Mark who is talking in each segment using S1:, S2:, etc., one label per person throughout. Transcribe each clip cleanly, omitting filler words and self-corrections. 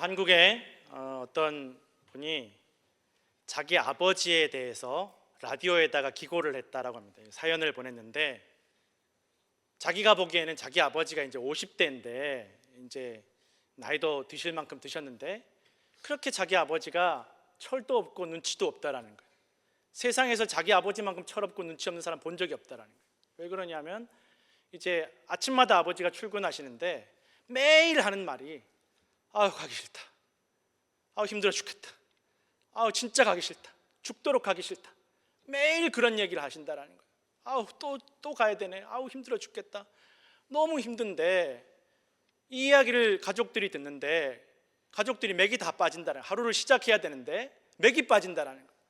S1: 한국에 어떤 분이 자기 아버지에 대해서 라디오에다가 기고를 했다라고 합니다. 사연을 보냈는데 자기가 보기에는 자기 아버지가 이제 50대인데 이제 나이도 드실 만큼 드셨는데 그렇게 자기 아버지가 철도 없고 눈치도 없다라는 거예요. 세상에서 자기 아버지만큼 철없고 눈치 없는 사람 본 적이 없다라는 거예요. 왜 그러냐면 이제 아침마다 아버지가 출근하시는데 매일 하는 말이 아우 가기 싫다, 아우 힘들어 죽겠다, 아우 진짜 가기 싫다, 죽도록 가기 싫다, 매일 그런 얘기를 하신다라는 거예요. 아우 또 가야 되네, 아우 힘들어 죽겠다, 너무 힘든데 이 이야기를 가족들이 듣는데 가족들이 맥이 다 빠진다는, 하루를 시작해야 되는데 맥이 빠진다라는 거예요.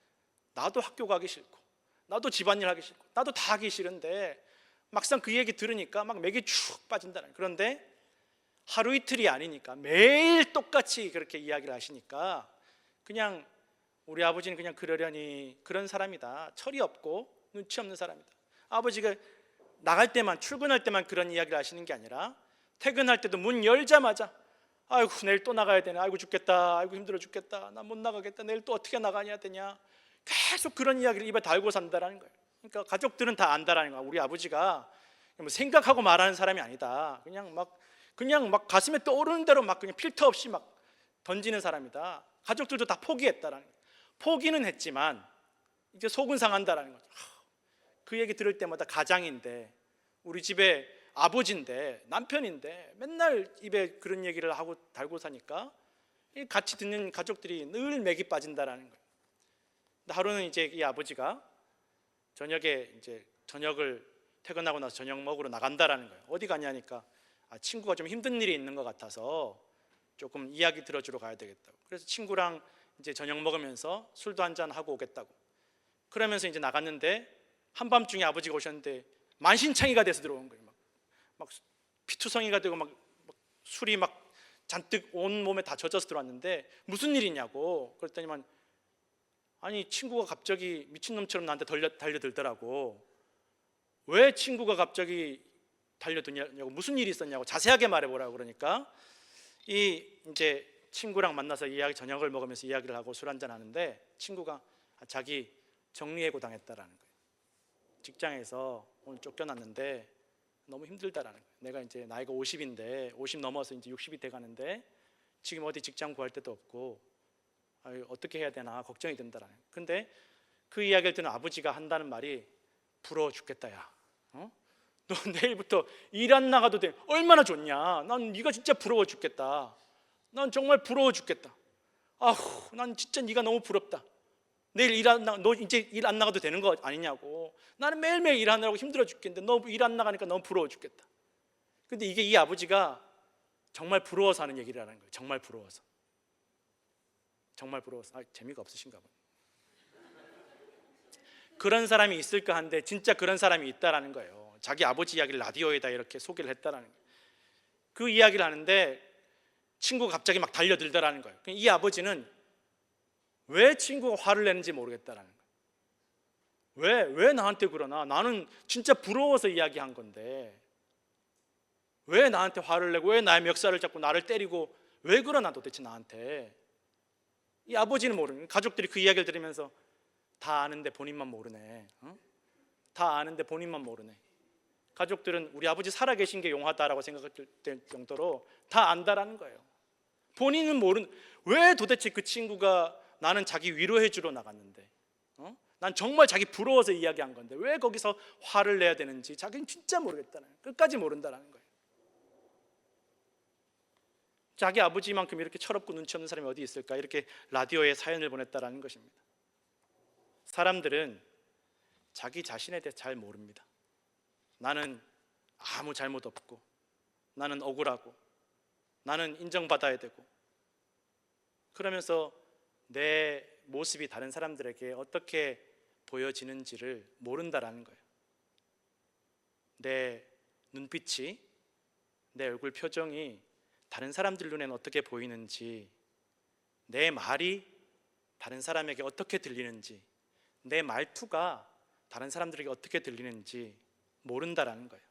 S1: 나도 학교 가기 싫고 나도 집안일 하기 싫고 나도 다 하기 싫은데 막상 그 얘기 들으니까 막 맥이 쭉 빠진다는 거예요. 그런데 하루 이틀이 아니니까 매일 똑같이 그렇게 이야기를 하시니까 그냥 우리 아버지는 그냥 그러려니 그런 사람이다, 철이 없고 눈치 없는 사람이다. 아버지가 나갈 때만, 출근할 때만 그런 이야기를 하시는 게 아니라 퇴근할 때도 문 열자마자 아이고 내일 또 나가야 되네, 아이고 죽겠다, 아이고 힘들어 죽겠다, 나 못 나가겠다, 내일 또 어떻게 나가냐 되냐, 계속 그런 이야기를 입에 달고 산다라는 거예요. 그러니까 가족들은 다 안다라는 거야. 우리 아버지가 뭐 생각하고 말하는 사람이 아니다, 그냥 막 가슴에 떠오르는 대로 막 그냥 필터 없이 막 던지는 사람이다. 가족들도 다 포기했다라는 거예요. 포기는 했지만 이제 속은 상한다라는 거죠. 그 얘기 들을 때마다 가장인데, 우리 집에 아버지인데, 남편인데 맨날 입에 그런 얘기를 하고 달고 사니까 같이 듣는 가족들이 늘 맥이 빠진다라는 거예요. 하루는 이제 이 아버지가 저녁에 이제 저녁을 퇴근하고 나서 저녁 먹으러 나간다라는 거예요. 어디 가냐니까 친구가 좀 힘든 일이 있는 것 같아서 조금 이야기 들어주러 가야 되겠다고. 그래서 친구랑 이제 저녁 먹으면서 술도 한잔 하고 오겠다고. 그러면서 이제 나갔는데 한밤중에 아버지가 오셨는데 만신창이가 돼서 들어온 거예요. 막 피투성이가 되고 막 술이 막 잔뜩 온 몸에 다 젖어서 들어왔는데 무슨 일이냐고. 그랬더니만 아니 친구가 갑자기 미친놈처럼 나한테 달려들더라고. 왜 친구가 갑자기 달려드냐고, 무슨 일이 있었냐고 자세하게 말해보라고. 그러니까 이 이제 친구랑 만나서 이야기, 저녁을 먹으면서 이야기를 하고 술 한잔 하는데 친구가 자기 정리해고 당했다라는 거예요. 직장에서 오늘 쫓겨났는데 너무 힘들다라는 거예요. 내가 이제 나이가 50인데 50 넘어서 이제 60이 돼 가는데 지금 어디 직장 구할 데도 없고 어떻게 해야 되나 걱정이 된다라는 거예요. 근데 그 이야기를 듣는 아버지가 한다는 말이 부러워 죽겠다. 야, 너 내일부터 일 안 나가도 돼. 얼마나 좋냐. 난 네가 진짜 부러워 죽겠다. 난 정말 부러워 죽겠다. 아휴, 난 진짜 네가 너무 부럽다. 내일 너 이제 일 안 나가도 되는 거 아니냐고. 나는 매일매일 일하느라고 힘들어 죽겠는데 너 일 안 나가니까 너무 부러워 죽겠다. 근데 이게 이 아버지가 정말 부러워서 하는 얘기라는 거예요. 정말 부러워서. 정말 부러워서. 재미가 없으신가 봐요. 그런 사람이 있을까 한데 진짜 그런 사람이 있다라는 거예요. 자기 아버지 이야기를 라디오에다 이렇게 소개를 했다라는 거예요. 그 이야기를 하는데 친구가 갑자기 막 달려들더라는 거예요. 이 아버지는 왜 친구가 화를 내는지 모르겠다라는 거예요. 왜 나한테 그러나? 나는 진짜 부러워서 이야기한 건데 왜 나한테 화를 내고 왜 나의 멱살을 잡고 나를 때리고 왜 그러나 도대체 나한테. 이 아버지는 모르는, 가족들이 그 이야기를 들으면서 다 아는데 본인만 모르네. 다 아는데 본인만 모르네. 가족들은 우리 아버지 살아계신 게 용하다라고 생각할 정도로 다 안다라는 거예요. 본인은 모르는, 왜 도대체 그 친구가 나는 자기 위로해 주러 나갔는데 난 정말 자기 부러워서 이야기한 건데 왜 거기서 화를 내야 되는지 자기는 진짜 모르겠다는 거예요. 끝까지 모른다는 거예요. 자기 아버지만큼 이렇게 철없고 눈치 없는 사람이 어디 있을까? 이렇게 라디오에 사연을 보냈다라는 것입니다. 사람들은 자기 자신에 대해 잘 모릅니다. 나는 아무 잘못 없고 나는 억울하고 나는 인정받아야 되고, 그러면서 내 모습이 다른 사람들에게 어떻게 보여지는지를 모른다라는 거예요. 내 눈빛이, 내 얼굴 표정이 다른 사람들 눈에는 어떻게 보이는지, 내 말이 다른 사람에게 어떻게 들리는지, 내 말투가 다른 사람들에게 어떻게 들리는지 모른다라는 거예요.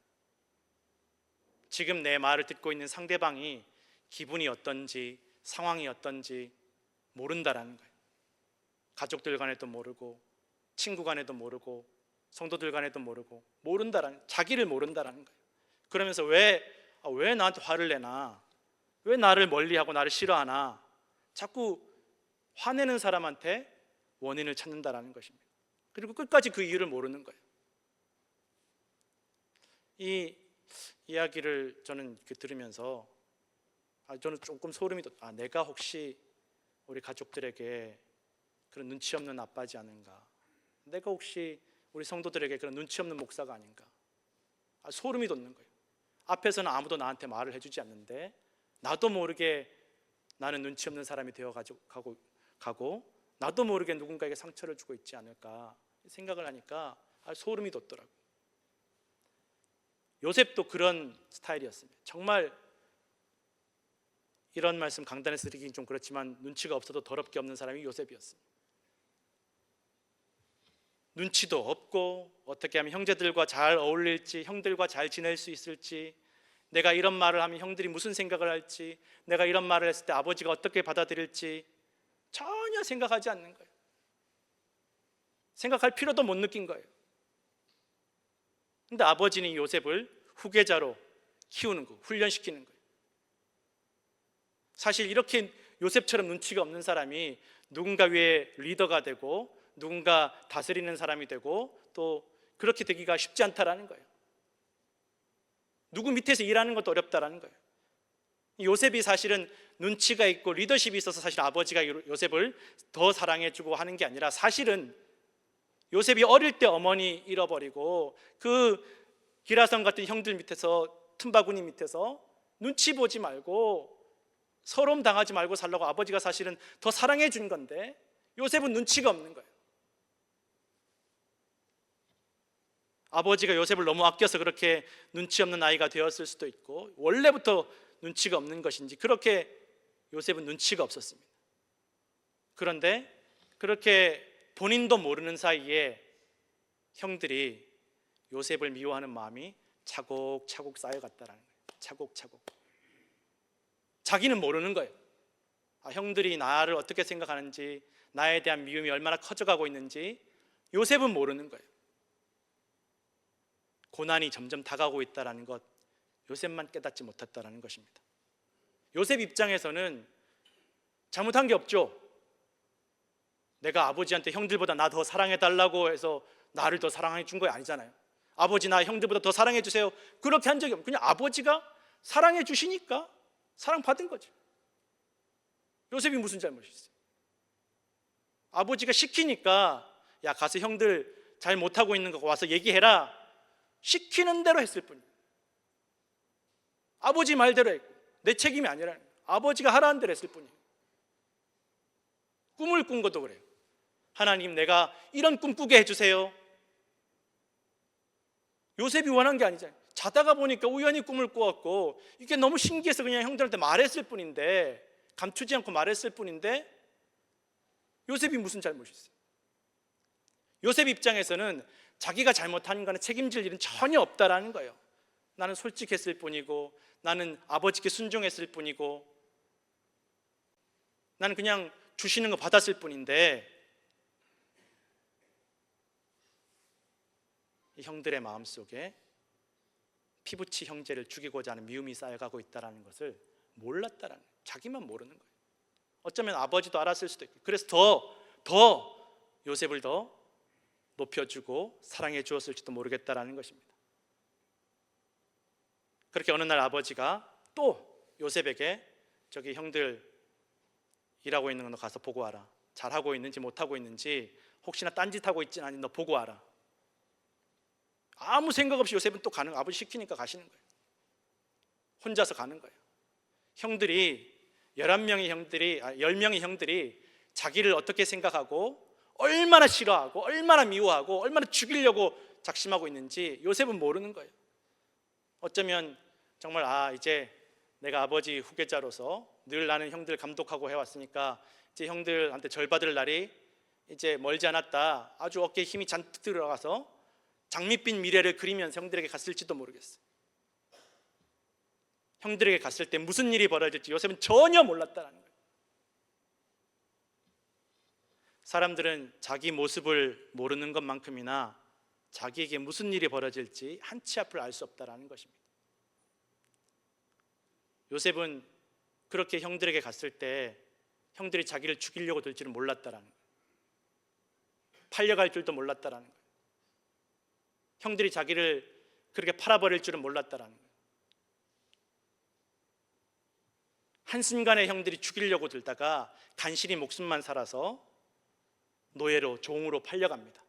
S1: 지금 내 말을 듣고 있는 상대방이 기분이 어떤지, 상황이 어떤지 모른다라는 거예요. 가족들 간에도 모르고 친구 간에도 모르고 성도들 간에도 모르고 자기를 모른다라는 거예요. 그러면서 왜 나한테 화를 내나? 왜 나를 멀리하고 나를 싫어하나? 자꾸 화내는 사람한테 원인을 찾는다라는 것입니다. 그리고 끝까지 그 이유를 모르는 거예요. 이 이야기를 저는 들으면서 저는 조금 소름이 돋아. 내가 혹시 우리 가족들에게 그런 눈치 없는 아빠지 않은가? 내가 혹시 우리 성도들에게 그런 눈치 없는 목사가 아닌가? 소름이 돋는 거예요. 앞에서는 아무도 나한테 말을 해주지 않는데 나도 모르게 나는 눈치 없는 사람이 되어가고 나도 모르게 누군가에게 상처를 주고 있지 않을까 생각을 하니까 소름이 돋더라고요. 요셉도 그런 스타일이었습니다. 정말 이런 말씀 강단에서 드리긴 좀 그렇지만 눈치가 없어도 더럽게 없는 사람이 요셉이었습니다. 눈치도 없고 어떻게 하면 형제들과 잘 어울릴지, 형들과 잘 지낼 수 있을지, 내가 이런 말을 하면 형들이 무슨 생각을 할지, 내가 이런 말을 했을 때 아버지가 어떻게 받아들일지 전혀 생각하지 않는 거예요. 생각할 필요도 못 느낀 거예요. 근데 아버지는 요셉을 후계자로 키우는 거, 훈련시키는 거예요. 사실 이렇게 요셉처럼 눈치가 없는 사람이 누군가 위에 리더가 되고 누군가 다스리는 사람이 되고 또 그렇게 되기가 쉽지 않다라는 거예요. 누구 밑에서 일하는 것도 어렵다라는 거예요. 요셉이 사실은 눈치가 있고 리더십이 있어서 사실 아버지가 요셉을 더 사랑해주고 하는 게 아니라 사실은 요셉이 어릴 때 어머니 잃어버리고 그 기라성 같은 형들 밑에서 틈바구니 밑에서 눈치 보지 말고 서러움 당하지 말고 살라고 아버지가 사실은 더 사랑해 준 건데 요셉은 눈치가 없는 거예요. 아버지가 요셉을 너무 아껴서 그렇게 눈치 없는 아이가 되었을 수도 있고 원래부터 눈치가 없는 것인지 그렇게 요셉은 눈치가 없었습니다. 그런데 그렇게 본인도 모르는 사이에 형들이 요셉을 미워하는 마음이 차곡차곡 쌓여갔다라는 거예요. 차곡차곡. 자기는 모르는 거예요. 형들이 나를 어떻게 생각하는지, 나에 대한 미움이 얼마나 커져가고 있는지 요셉은 모르는 거예요. 고난이 점점 다가오고 있다는 것, 요셉만 깨닫지 못했다는 것입니다. 요셉 입장에서는 잘못한 게 없죠. 내가 아버지한테 형들보다 나 더 사랑해달라고 해서 나를 더 사랑해 준 거 아니잖아요. 아버지 나 형들보다 더 사랑해 주세요 그렇게 한 적이 없고 그냥 아버지가 사랑해 주시니까 사랑받은 거죠. 요셉이 무슨 잘못이 있어요? 아버지가 시키니까 야 가서 형들 잘 못하고 있는 거 와서 얘기해라 시키는 대로 했을 뿐이에요. 아버지 말대로 했고 내 책임이 아니라 아버지가 하라는 대로 했을 뿐이에요. 꿈을 꾼 것도 그래요. 하나님 내가 이런 꿈 꾸게 해주세요. 요셉이 원한 게 아니잖아요. 자다가 보니까 우연히 꿈을 꾸었고 이게 너무 신기해서 그냥 형들한테 말했을 뿐인데 감추지 않고 말했을 뿐인데 요셉이 무슨 잘못이 있어요? 요셉 입장에서는 자기가 잘못한 거는 책임질 일은 전혀 없다라는 거예요. 나는 솔직했을 뿐이고 나는 아버지께 순종했을 뿐이고 나는 그냥 주시는 거 받았을 뿐인데 이 형들의 마음속에 피부치 형제를 죽이고자 하는 미움이 쌓여가고 있다는 것을 몰랐다라는 거예요. 자기만 모르는 거예요. 어쩌면 아버지도 알았을 수도 있고 그래서 더 요셉을 더 높여주고 사랑해 주었을지도 모르겠다라는 것입니다. 그렇게 어느 날 아버지가 또 요셉에게 저기 형들 일하고 있는 거 너 가서 보고 와라. 잘하고 있는지 못하고 있는지 혹시나 딴짓하고 있진 않니 너 보고 와라. 아무 생각 없이 요셉은 또 가는 거예요. 아버지 시키니까 가시는 거예요. 혼자서 가는 거예요. 형들이 10명의 형들이 자기를 어떻게 생각하고 얼마나 싫어하고 얼마나 미워하고 얼마나 죽이려고 작심하고 있는지 요셉은 모르는 거예요. 어쩌면 정말 이제 내가 아버지 후계자로서 늘 나는 형들 감독하고 해왔으니까 이제 형들한테 절받을 날이 이제 멀지 않았다. 아주 어깨에 힘이 잔뜩 들어가서 장밋빛 미래를 그리면서 형들에게 갔을지도 모르겠어요. 형들에게 갔을 때 무슨 일이 벌어질지 요셉은 전혀 몰랐다는 거예요. 사람들은 자기 모습을 모르는 것만큼이나 자기에게 무슨 일이 벌어질지 한치 앞을 알 수 없다라는 것입니다. 요셉은 그렇게 형들에게 갔을 때 형들이 자기를 죽이려고 들 줄은 몰랐다라는 거예요. 팔려갈 줄도 몰랐다라는 거예요. 형들이 자기를 그렇게 팔아버릴 줄은 몰랐다라는 거예요. 한순간에 형들이 죽이려고 들다가 간신히 목숨만 살아서 노예로, 종으로 팔려갑니다.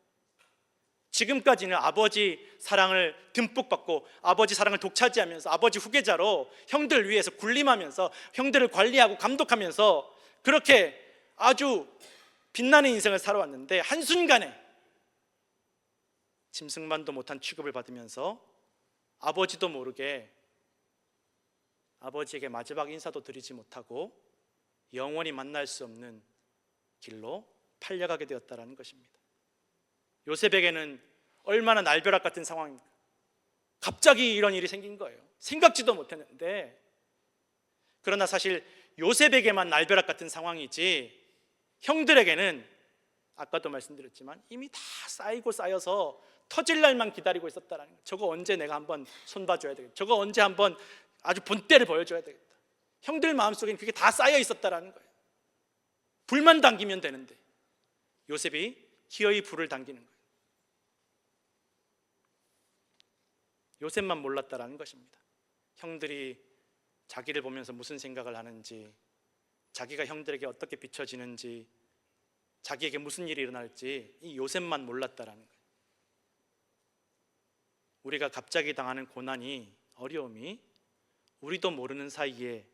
S1: 지금까지는 아버지 사랑을 듬뿍 받고 아버지 사랑을 독차지하면서 아버지 후계자로 형들 위해서 군림하면서 형들을 관리하고 감독하면서 그렇게 아주 빛나는 인생을 살아왔는데, 한순간에 짐승만도 못한 취급을 받으면서 아버지도 모르게 아버지에게 마지막 인사도 드리지 못하고 영원히 만날 수 없는 길로 팔려가게 되었다는 것입니다. 요셉에게는 얼마나 날벼락 같은 상황입니까? 갑자기 이런 일이 생긴 거예요. 생각지도 못했는데. 그러나 사실 요셉에게만 날벼락 같은 상황이지 형들에게는 아까도 말씀드렸지만 이미 다 쌓이고 쌓여서 터질 날만 기다리고 있었다는 거예요. 저거 언제 내가 한번 손봐줘야 되겠다. 저거 언제 한번 아주 본때를 보여줘야 되겠다. 형들 마음속에는 그게 다 쌓여 있었다는 거예요. 불만 당기면 되는데 요셉이 기어이 불을 당기는 거예요. 요셉만 몰랐다라는 것입니다. 형들이 자기를 보면서 무슨 생각을 하는지, 자기가 형들에게 어떻게 비춰지는지, 자기에게 무슨 일이 일어날지 이 요셉만 몰랐다라는 거예요. 우리가 갑자기 당하는 고난이, 어려움이 우리도 모르는 사이에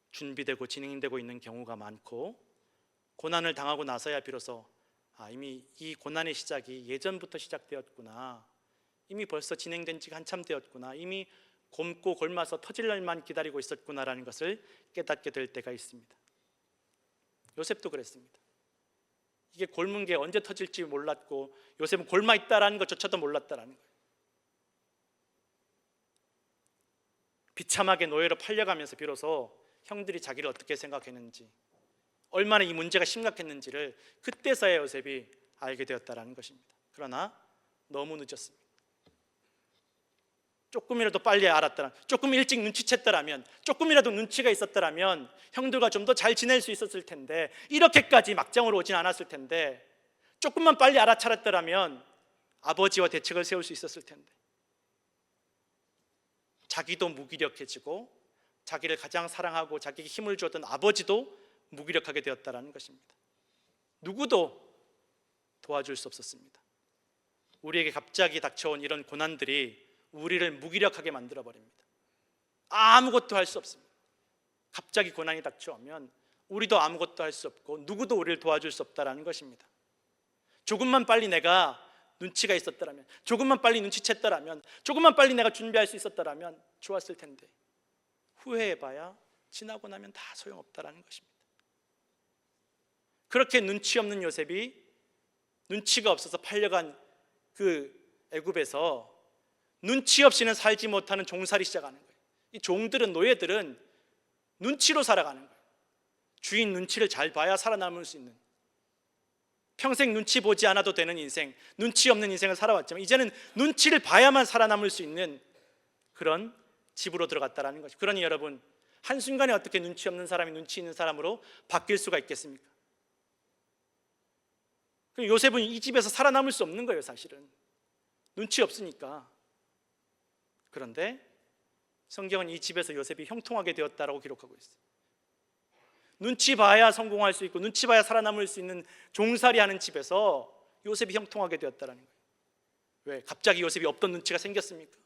S1: 준비되고 진행되고 있는 경우가 많고, 고난을 당하고 나서야 비로소 이미 이 고난의 시작이 예전부터 시작되었구나, 이미 벌써 진행된 지가 한참 되었구나, 이미 곪고 골마서 터질 날만 기다리고 있었구나라는 것을 깨닫게 될 때가 있습니다. 요셉도 그랬습니다. 이게 곪은 게 언제 터질지 몰랐고 요셉은 곪아 있다라는 것조차도 몰랐다라는 거예요. 비참하게 노예로 팔려가면서 비로소 형들이 자기를 어떻게 생각했는지, 얼마나 이 문제가 심각했는지를 그때서야 요셉이 알게 되었다라는 것입니다. 그러나 너무 늦었습니다. 조금이라도 빨리 알았더라면, 조금 일찍 눈치챘더라면, 조금이라도 눈치가 있었더라면 형들과 좀 더 잘 지낼 수 있었을 텐데, 이렇게까지 막장으로 오진 않았을 텐데, 조금만 빨리 알아차렸더라면 아버지와 대책을 세울 수 있었을 텐데, 자기도 무기력해지고 자기를 가장 사랑하고 자기에게 힘을 주었던 아버지도 무기력하게 되었다는 것입니다. 누구도 도와줄 수 없었습니다. 우리에게 갑자기 닥쳐온 이런 고난들이 우리를 무기력하게 만들어버립니다. 아무것도 할 수 없습니다. 갑자기 고난이 닥쳐오면 우리도 아무것도 할 수 없고 누구도 우리를 도와줄 수 없다는 것입니다. 조금만 빨리 내가 눈치가 있었더라면, 조금만 빨리 눈치챘더라면, 조금만 빨리 내가 준비할 수 있었더라면 좋았을 텐데, 후회해봐야 지나고 나면 다 소용없다는 것입니다. 그렇게 눈치 없는 요셉이 눈치가 없어서 팔려간 그 애굽에서 눈치 없이는 살지 못하는 종살이 시작하는 거예요. 이 종들은, 노예들은 눈치로 살아가는 거예요. 주인 눈치를 잘 봐야 살아남을 수 있는, 평생 눈치 보지 않아도 되는 인생, 눈치 없는 인생을 살아왔지만 이제는 눈치를 봐야만 살아남을 수 있는 그런 집으로 들어갔다는 것이죠. 그러니 여러분, 한순간에 어떻게 눈치 없는 사람이 눈치 있는 사람으로 바뀔 수가 있겠습니까? 요셉은 이 집에서 살아남을 수 없는 거예요. 사실은 눈치 없으니까. 그런데 성경은 이 집에서 요셉이 형통하게 되었다라고 기록하고 있어요. 눈치 봐야 성공할 수 있고 눈치 봐야 살아남을 수 있는 종살이 하는 집에서 요셉이 형통하게 되었다는 거예요. 왜? 갑자기 요셉이 없던 눈치가 생겼습니까?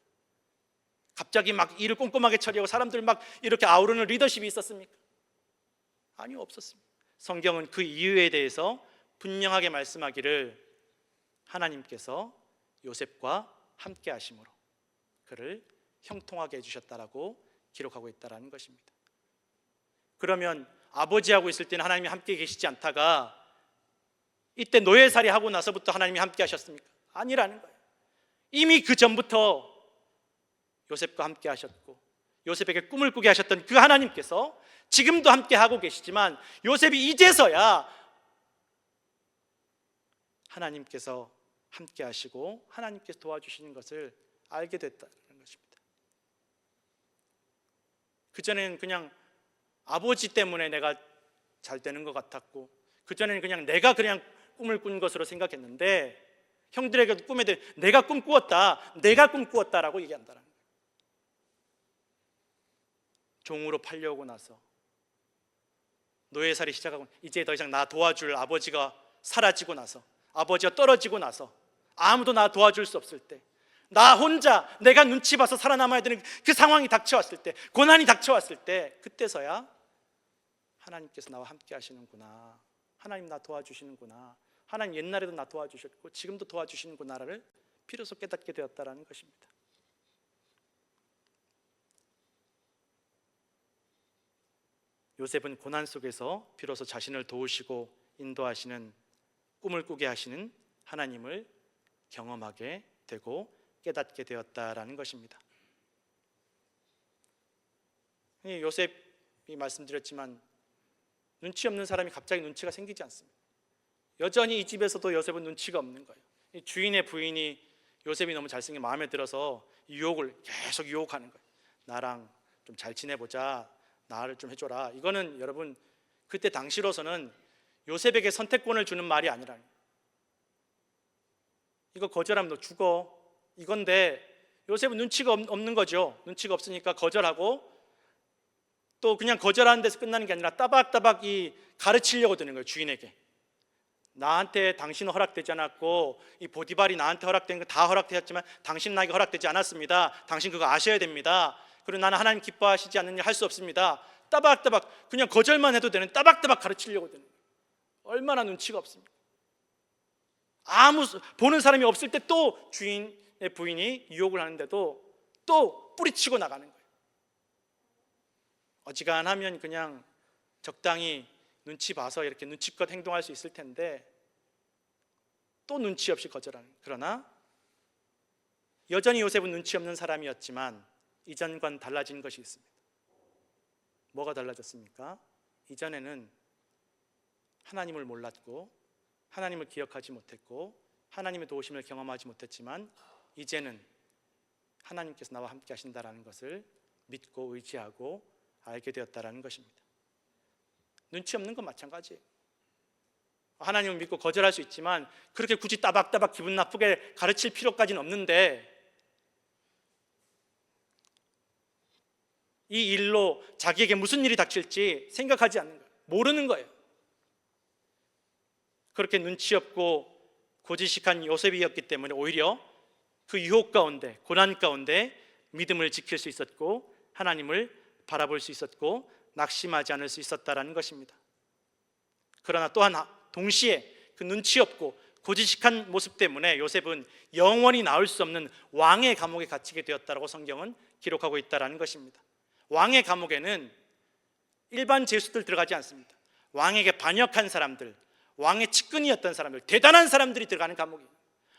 S1: 갑자기 막 일을 꼼꼼하게 처리하고 사람들 막 이렇게 아우르는 리더십이 있었습니까? 아니요, 없었습니다. 성경은 그 이유에 대해서 분명하게 말씀하기를 하나님께서 요셉과 함께 하심으로 그를 형통하게 해주셨다라고 기록하고 있다는 것입니다. 그러면 아버지하고 있을 때는 하나님이 함께 계시지 않다가 이때 노예살이 하고 나서부터 하나님이 함께 하셨습니까? 아니라는 거예요. 이미 그 전부터 요셉과 함께 하셨고 요셉에게 꿈을 꾸게 하셨던 그 하나님께서 지금도 함께 하고 계시지만 요셉이 이제서야 하나님께서 함께 하시고 하나님께서 도와주시는 것을 알게 됐다는 것입니다. 그전에는 그냥 아버지 때문에 내가 잘 되는 것 같았고, 그전에는 그냥 내가 그냥 꿈을 꾼 것으로 생각했는데, 형들에게도 꿈에 대해 내가 꿈꾸었다라고 얘기한다는 거예요. 종으로 팔려오고 나서 노예살이 시작하고, 이제 더 이상 나 도와줄 아버지가 사라지고 나서, 아버지가 떨어지고 나서 아무도 나 도와줄 수 없을 때, 나 혼자 내가 눈치 봐서 살아남아야 되는 그 상황이 닥쳐왔을 때, 고난이 닥쳐왔을 때, 그때서야 하나님께서 나와 함께 하시는구나, 하나님 나 도와주시는구나, 하나님 옛날에도 나 도와주셨고 지금도 도와주시는구나를 비로소 깨닫게 되었다라는 것입니다. 요셉은 고난 속에서 비로소 자신을 도우시고 인도하시는, 꿈을 꾸게 하시는 하나님을 경험하게 되고 깨닫게 되었다라는 것입니다. 요셉이 말씀드렸지만 눈치 없는 사람이 갑자기 눈치가 생기지 않습니다. 여전히 이 집에서도 요셉은 눈치가 없는 거예요. 이 주인의 부인이 요셉이 너무 잘생긴 마음에 들어서 유혹을 계속 유혹하는 거예요. 나랑 좀 잘 지내보자, 나를 좀 해줘라. 이거는 여러분 그때 당시로서는 요셉에게 선택권을 주는 말이 아니라, 이거 거절하면 너 죽어, 이건데 요셉은 눈치가 없는 거죠. 눈치가 없으니까 거절하고, 또 그냥 거절하는 데서 끝나는 게 아니라 따박따박 가르치려고 드는 거예요. 주인에게 나한테 당신은 허락되지 않았고 이 보디발이 나한테 허락된 거 다 허락되었지만 당신 나에게 허락되지 않았습니다. 당신 그거 아셔야 됩니다. 그리고 나는 하나님 기뻐하시지 않는 일 할 수 없습니다. 따박따박 그냥 거절만 해도 되는, 따박따박 가르치려고 되는 거예요. 얼마나 눈치가 없습니까? 아무 보는 사람이 없을 때 또 주인의 부인이 유혹을 하는데도 또 뿌리치고 나가는 거예요. 어지간하면 그냥 적당히 눈치 봐서 이렇게 눈치껏 행동할 수 있을 텐데 또 눈치 없이 거절하는. 그러나 여전히 요셉은 눈치 없는 사람이었지만 이전과는 달라진 것이 있습니다. 뭐가 달라졌습니까? 이전에는 하나님을 몰랐고 하나님을 기억하지 못했고 하나님의 도우심을 경험하지 못했지만 이제는 하나님께서 나와 함께 하신다라는 것을 믿고 의지하고 알게 되었다라는 것입니다. 눈치 없는 건 마찬가지예요. 하나님을 믿고 거절할 수 있지만 그렇게 굳이 따박따박 기분 나쁘게 가르칠 필요까지는 없는데, 이 일로 자기에게 무슨 일이 닥칠지 생각하지 않는 거예요. 모르는 거예요. 그렇게 눈치 없고 고지식한 요셉이었기 때문에 오히려 그 유혹 가운데, 고난 가운데 믿음을 지킬 수 있었고 하나님을 바라볼 수 있었고 낙심하지 않을 수 있었다라는 것입니다. 그러나 또한 동시에 그 눈치 없고 고지식한 모습 때문에 요셉은 영원히 나올 수 없는 왕의 감옥에 갇히게 되었다라고 성경은 기록하고 있다라는 것입니다. 왕의 감옥에는 일반 죄수들 들어가지 않습니다. 왕에게 반역한 사람들, 왕의 측근이었던 사람들, 대단한 사람들이 들어가는 감옥이에요.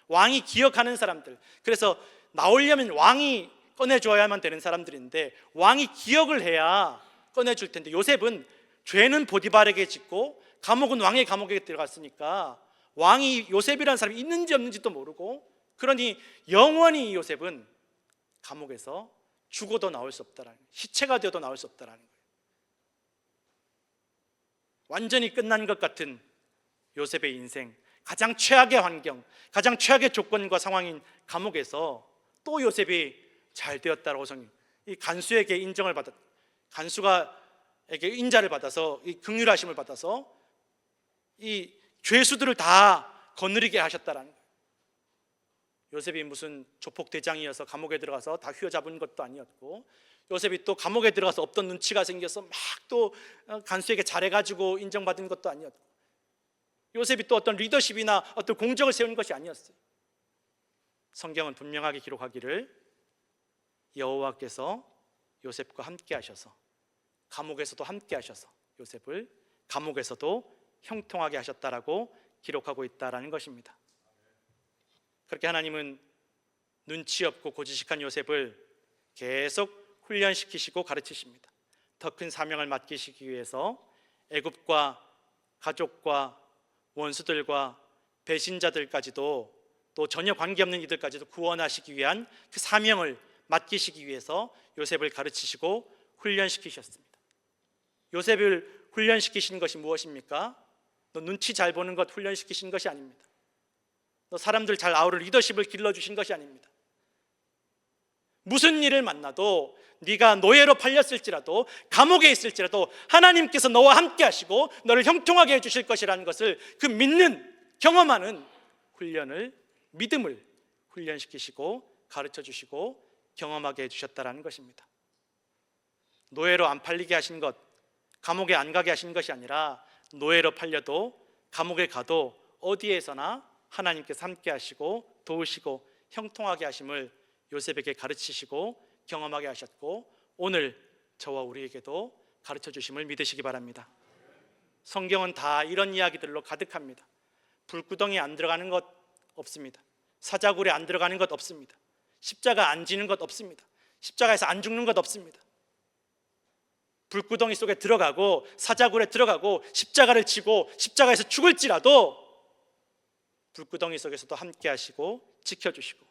S1: 왕이 기억하는 사람들. 그래서 나오려면 왕이 꺼내줘야만 되는 사람들인데 왕이 기억을 해야 꺼내줄 텐데, 요셉은 죄는 보디발에게 짓고 감옥은 왕의 감옥에 들어갔으니까 왕이 요셉이라는 사람이 있는지 없는지도 모르고, 그러니 영원히 요셉은 감옥에서 죽어도 나올 수 없다라는 거예요. 시체가 되어도 나올 수 없다라는 거예요. 완전히 끝난 것 같은 요셉의 인생, 가장 최악의 환경, 가장 최악의 조건과 상황인 감옥에서 또 요셉이 잘 되었다라고 성경, 이 간수에게 인정을 받았, 간수가에게 인자를 받아서 이 긍휼하심을 받아서 이 죄수들을 다 거느리게 하셨다라는 거예요. 요셉이 무슨 조폭 대장이어서 감옥에 들어가서 다 휘어잡은 것도 아니었고, 요셉이 또 감옥에 들어가서 없던 눈치가 생겨서 막 또 간수에게 잘해가지고 인정받은 것도 아니었고, 요셉이 또 어떤 리더십이나 어떤 공적을 세운 것이 아니었어요. 성경은 분명하게 기록하기를 여호와께서 요셉과 함께 하셔서, 감옥에서도 함께 하셔서 요셉을 감옥에서도 형통하게 하셨다라고 기록하고 있다라는 것입니다. 그렇게 하나님은 눈치 없고 고지식한 요셉을 계속 훈련시키시고 가르치십니다. 더 큰 사명을 맡기시기 위해서 애굽과 가족과 원수들과 배신자들까지도 또 전혀 관계없는 이들까지도 구원하시기 위한 그 사명을 맡기시기 위해서 요셉을 가르치시고 훈련시키셨습니다. 요셉을 훈련시키신 것이 무엇입니까? 너 눈치 잘 보는 것 훈련시키신 것이 아닙니다. 너 사람들 잘 아우를 리더십을 길러주신 것이 아닙니다. 무슨 일을 만나도 네가 노예로 팔렸을지라도 감옥에 있을지라도 하나님께서 너와 함께 하시고 너를 형통하게 해주실 것이라는 것을 그 믿는, 경험하는 훈련을, 믿음을 훈련시키시고 가르쳐주시고 경험하게 해주셨다는 것입니다. 노예로 안 팔리게 하신 것, 감옥에 안 가게 하신 것이 아니라 노예로 팔려도 감옥에 가도 어디에서나 하나님께서 함께 하시고 도우시고 형통하게 하심을 요셉에게 가르치시고 경험하게 하셨고 오늘 저와 우리에게도 가르쳐 주심을 믿으시기 바랍니다. 성경은 다 이런 이야기들로 가득합니다. 불구덩이에 안 들어가는 것 없습니다. 사자굴에 안 들어가는 것 없습니다. 십자가 안 지는 것 없습니다. 십자가에서 안 죽는 것 없습니다. 불구덩이 속에 들어가고 사자굴에 들어가고 십자가를 지고 십자가에서 죽을지라도 불구덩이 속에서도 함께 하시고 지켜주시고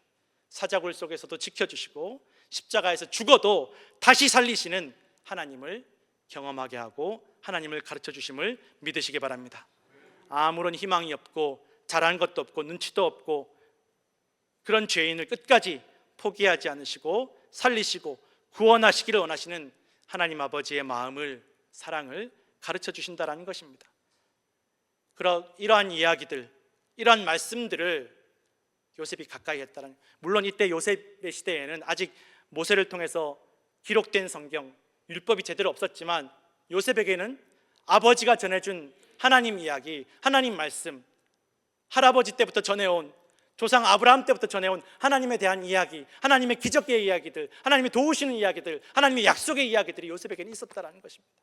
S1: 사자굴 속에서도 지켜주시고 십자가에서 죽어도 다시 살리시는 하나님을 경험하게 하고 하나님을 가르쳐 주심을 믿으시기 바랍니다. 아무런 희망이 없고 잘한 것도 없고 눈치도 없고 그런 죄인을 끝까지 포기하지 않으시고 살리시고 구원하시기를 원하시는 하나님 아버지의 마음을, 사랑을 가르쳐 주신다는 것입니다. 이러한 이야기들, 이러한 말씀들을 요셉이 가까이 했다는, 물론 이때 요셉의 시대에는 아직 모세를 통해서 기록된 성경, 율법이 제대로 없었지만 요셉에게는 아버지가 전해준 하나님 이야기, 하나님 말씀, 할아버지 때부터 전해온, 조상 아브라함 때부터 전해온 하나님에 대한 이야기, 하나님의 기적의 이야기들, 하나님이 도우시는 이야기들, 하나님의 약속의 이야기들이 요셉에게는 있었다는 것입니다.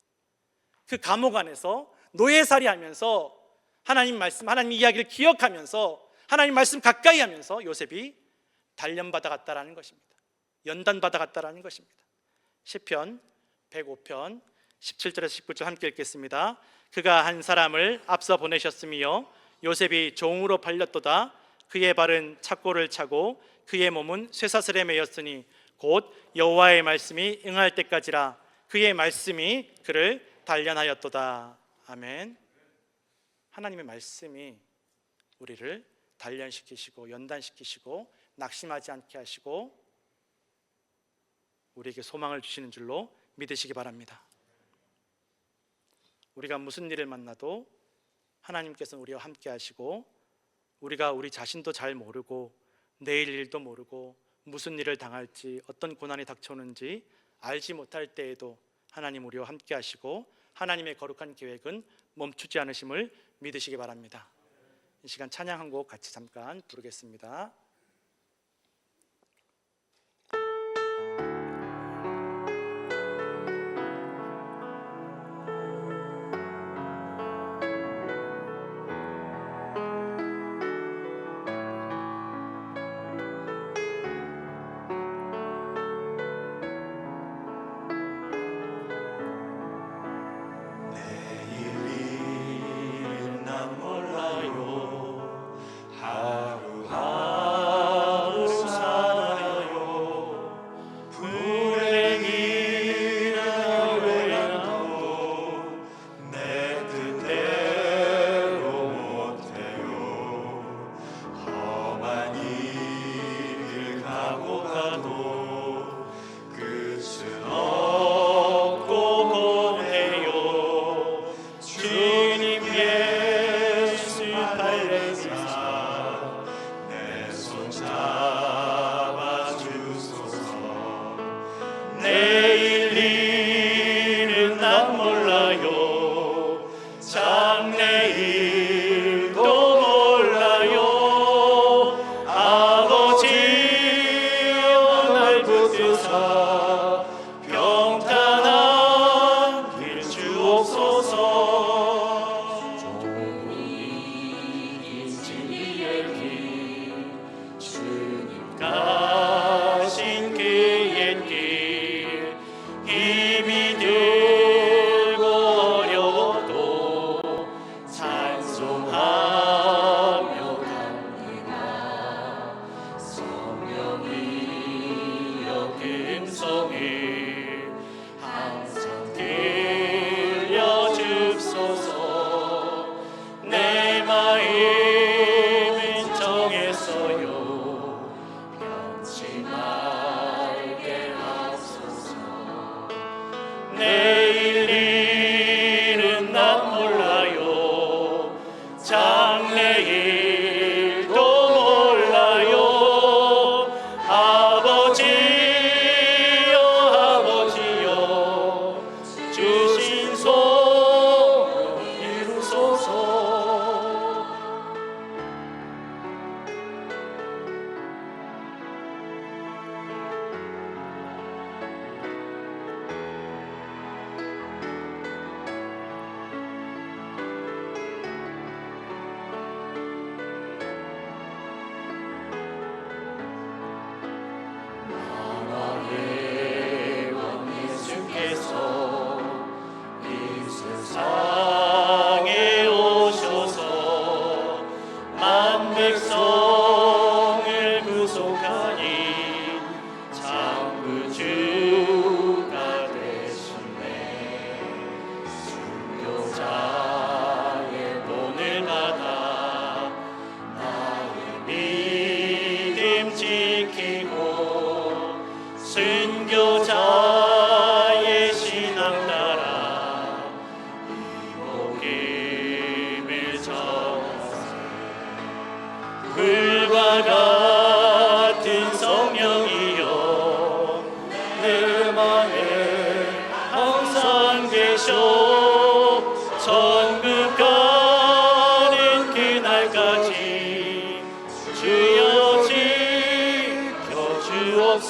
S1: 그 감옥 안에서 노예살이 하면서 하나님 말씀, 하나님 이야기를 기억하면서 하나님 말씀 가까이 하면서 요셉이 단련받아 갔다라는 것입니다. 연단받아 갔다라는 것입니다. 시편 105편 17절에서 19절 함께 읽겠습니다. 그가 한 사람을 앞서 보내셨으며 요셉이 종으로 팔렸도다. 그의 발은 착고를 차고 그의 몸은 쇠사슬에 매였으니 곧 여호와의 말씀이 응할 때까지라. 그의 말씀이 그를 단련하였도다. 아멘. 하나님의 말씀이 우리를 단련시키시고 연단시키시고 낙심하지 않게 하시고 우리에게 소망을 주시는 줄로 믿으시기 바랍니다. 우리가 무슨 일을 만나도 하나님께서는 우리와 함께 하시고 우리가 우리 자신도 잘 모르고 내일 일도 모르고 무슨 일을 당할지 어떤 고난이 닥쳐오는지 알지 못할 때에도 하나님 우리와 함께 하시고 하나님의 거룩한 계획은 멈추지 않으심을 믿으시기 바랍니다. 이 시간 찬양 한 곡 같이 잠깐 부르겠습니다.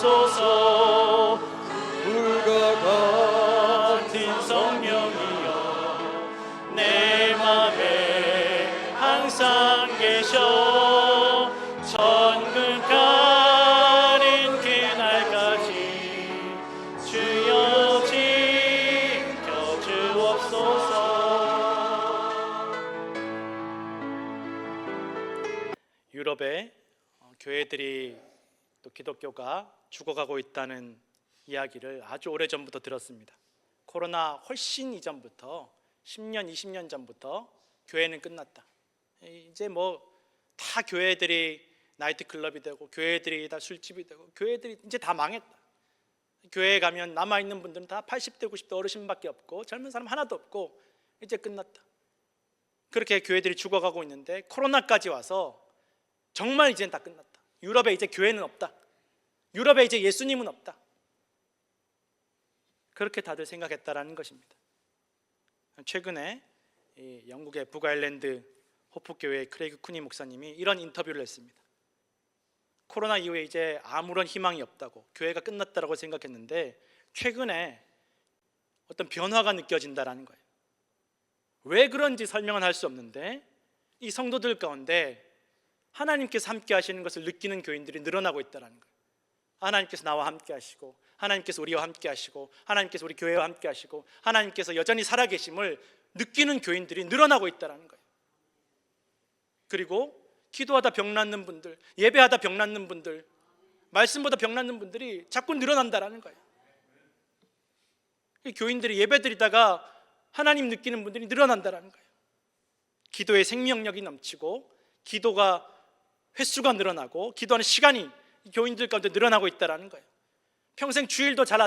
S1: 주옵소서. 불과 같은 성령이여 내 맘에 항상 계셔. 천국 가는 그날까지 주여 지켜 주옵소서. 유럽의 교회들이 또 기독교가 죽어가고 있다는 이야기를 아주 오래전부터 들었습니다. 코로나 훨씬 이전부터 10년, 20년 전부터 교회는 끝났다. 이제 뭐 다 교회들이 나이트클럽이 되고 교회들이 다 술집이 되고 교회들이 이제 다 망했다. 교회에 가면 남아있는 분들은 다 80대, 90대 어르신밖에 없고 젊은 사람 하나도 없고 이제 끝났다. 그렇게 교회들이 죽어가고 있는데 코로나까지 와서 정말 이제는 다 끝났다. 유럽에 이제 교회는 없다. 유럽에 이제 예수님은 없다. 그렇게 다들 생각했다라는 것입니다. 최근에 영국의 북아일랜드 호프교회의 크레이그 쿠니 목사님이 이런 인터뷰를 했습니다. 코로나 이후에 이제 아무런 희망이 없다고, 교회가 끝났다라고 생각했는데 최근에 어떤 변화가 느껴진다라는 거예요. 왜 그런지 설명은 할 수 없는데 이 성도들 가운데 하나님께서 함께 하시는 것을 느끼는 교인들이 늘어나고 있다는 거예요. 하나님께서 나와 함께 하시고, 하나님께서 우리와 함께 하시고, 하나님께서 우리 교회와 함께 하시고, 하나님께서 여전히 살아계심을 느끼는 교인들이 늘어나고 있다는 거예요. 그리고 기도하다 병 낫는 분들, 예배하다 병 낫는 분들, 말씀보다 병 낫는 분들이 자꾸 늘어난다는 거예요. 교인들이 예배드리다가 하나님 느끼는 분들이 늘어난다는 거예요. 기도의 생명력이 넘치고 기도가 횟수가 늘어나고 기도하는 시간이 교인들 가운데 늘어나고 있다는 거예요. 평생 주일도 잘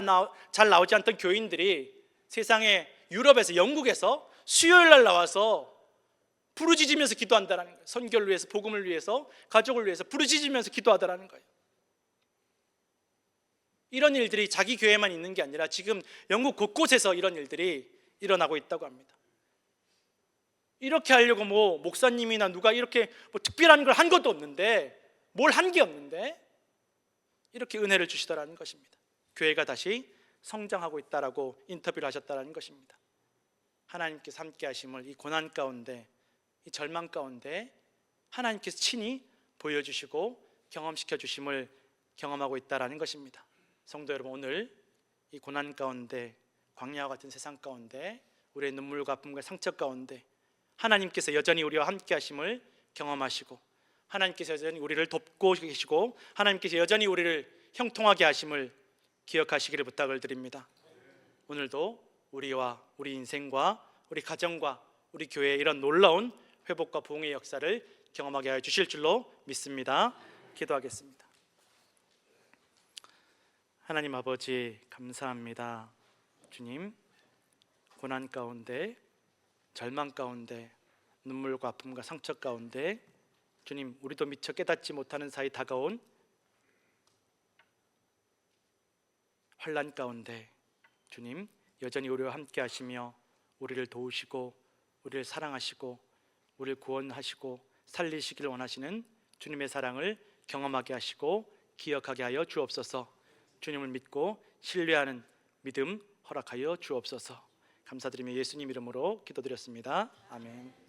S1: 나오지 않던 교인들이 세상에 유럽에서, 영국에서 수요일 날 나와서 부르짖으면서 기도한다는 거예요. 선교를 위해서, 복음을 위해서, 가족을 위해서 부르짖으면서 기도하더라는 거예요. 이런 일들이 자기 교회만 있는 게 아니라 지금 영국 곳곳에서 이런 일들이 일어나고 있다고 합니다. 이렇게 하려고 뭐 목사님이나 누가 이렇게 뭐 특별한 걸 한 것도 없는데, 뭘 한 게 없는데 이렇게 은혜를 주시더라는 것입니다. 교회가 다시 성장하고 있다라고 인터뷰를 하셨다는 것입니다. 하나님께서 함께 하심을 이 고난 가운데, 이 절망 가운데 하나님께서 친히 보여주시고 경험시켜 주심을 경험하고 있다라는 것입니다. 성도 여러분, 오늘 이 고난 가운데, 광야와 같은 세상 가운데, 우리의 눈물과 아픔과 상처 가운데 하나님께서 여전히 우리와 함께 하심을 경험하시고, 하나님께서 여전히 우리를 돕고 계시고, 하나님께서 여전히 우리를 형통하게 하심을 기억하시기를 부탁을 드립니다. 오늘도 우리와 우리 인생과 우리 가정과 우리 교회의 이런 놀라운 회복과 부흥의 역사를 경험하게 하여 주실 줄로 믿습니다. 기도하겠습니다. 하나님 아버지, 감사합니다. 주님, 고난 가운데, 절망 가운데, 눈물과 아픔과 상처 가운데 주님, 우리도 미처 깨닫지 못하는 사이 다가온 환난 가운데 주님, 여전히 우리와 함께 하시며 우리를 도우시고 우리를 사랑하시고 우리를 구원하시고 살리시기를 원하시는 주님의 사랑을 경험하게 하시고 기억하게 하여 주옵소서. 주님을 믿고 신뢰하는 믿음 허락하여 주옵소서. 감사드리며 예수님 이름으로 기도드렸습니다. 아멘.